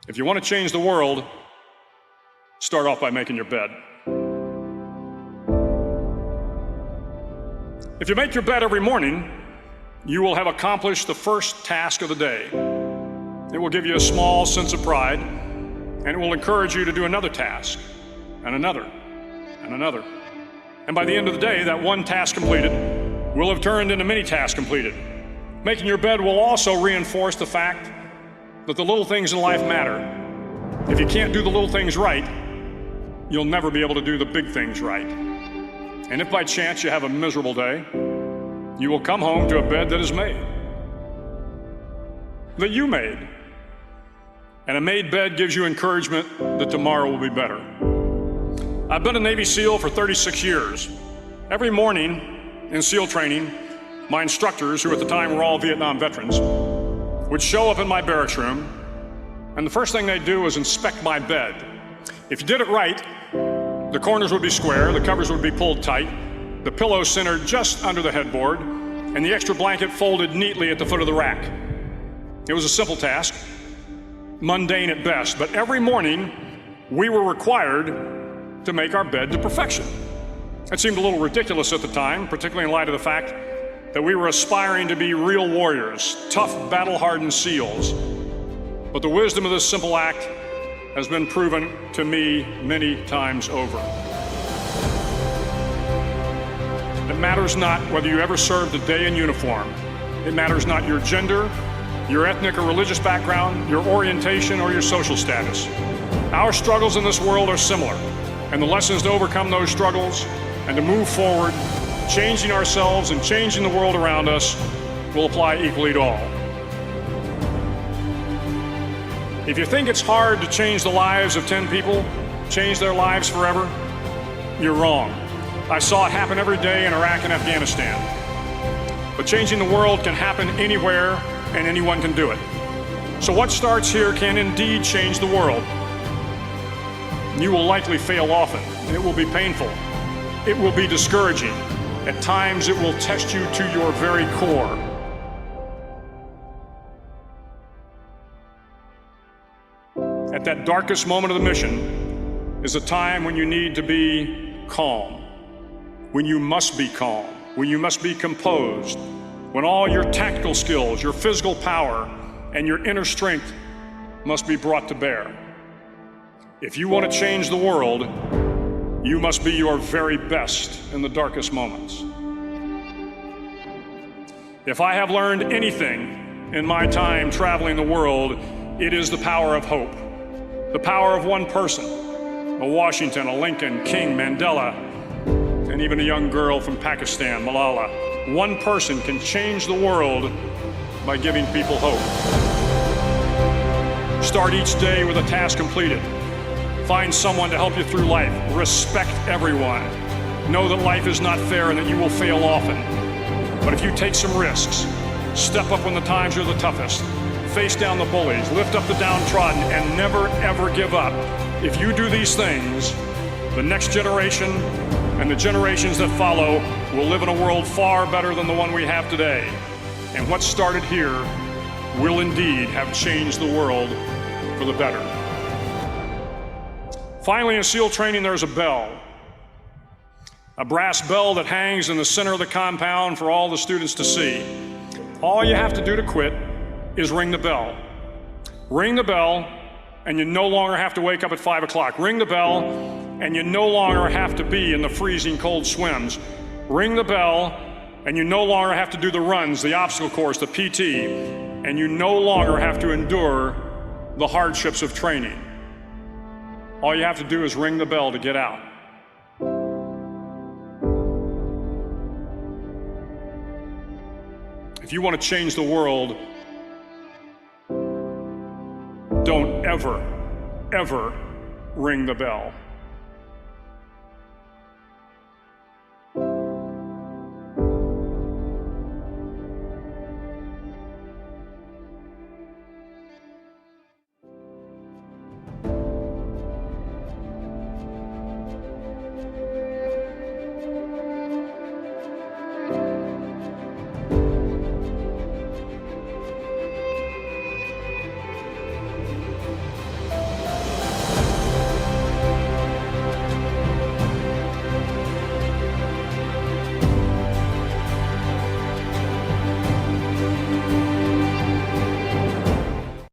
If you want to change the world, start off by making your bed. If you make your bed every morning, you will have accomplished the first task of the day. It will give you a small sense of pride, and it will encourage you to do another task, and another, and another. And by the end of the day, that one task completed will have turned into many tasks completed. Making your bed will also reinforce the fact that the little things in life matter. If you can't do the little things right, you'll never be able to do the big things right. And if by chance you have a miserable day, you will come home to a bed that is made, that you made. And a made bed gives you encouragement that tomorrow will be better. I've been a Navy SEAL for 36 years. Every morning in SEAL training, my instructors, who at the time were all Vietnam veterans, would show up in my barracks room, and the first thing they'd do was inspect my bed. If you did it right, the corners would be square, the covers would be pulled tight, the pillow centered just under the headboard, and the extra blanket folded neatly at the foot of the rack. It was a simple task, mundane at best, but every morning we were required to make our bed to perfection. It seemed a little ridiculous at the time, particularly in light of the fact that we were aspiring to be real warriors, tough, battle-hardened SEALs. But the wisdom of this simple act has been proven to me many times over. It matters not whether you ever served a day in uniform. It matters not your gender, your ethnic or religious background, your orientation, or your social status. Our struggles in this world are similar, and the lessons to overcome those struggles and to move forward, changing ourselves and changing the world around us, will apply equally to all. If you think it's hard to change the lives of 10 people, change their lives forever, you're wrong. I saw it happen every day in Iraq and Afghanistan. But changing the world can happen anywhere, and anyone can do it. So what starts here can indeed change the world. You will likely fail often, and it will be painful. It will be discouraging. At times, it will test you to your very core. At that darkest moment of the mission is a time when you need to be calm, when you must be calm, when you must be composed, when all your tactical skills, your physical power, and your inner strength must be brought to bear. If you want to change the world, you must be your very best in the darkest moments. If I have learned anything in my time traveling the world, it is the power of hope. The power of one person, a Washington, a Lincoln, King, Mandela, and even a young girl from Pakistan, Malala. One person can change the world by giving people hope. Start each day with a task completed. Find someone to help you through life. Respect everyone. Know that life is not fair and that you will fail often. But if you take some risks, step up when the times are the toughest, face down the bullies, lift up the downtrodden, and never ever give up. If you do these things, the next generation and the generations that follow will live in a world far better than the one we have today. And what started here will indeed have changed the world for the better. Finally, in SEAL training, there's a bell. A brass bell that hangs in the center of the compound for all the students to see. All you have to do to quit is ring the bell. Ring the bell, and you no longer have to wake up at 5 o'clock. Ring the bell, and you no longer have to be in the freezing cold swims. Ring the bell, and you no longer have to do the runs, the obstacle course, the PT, and you no longer have to endure the hardships of training. All you have to do is ring the bell to get out. If you want to change the world, don't ever, ever ring the bell.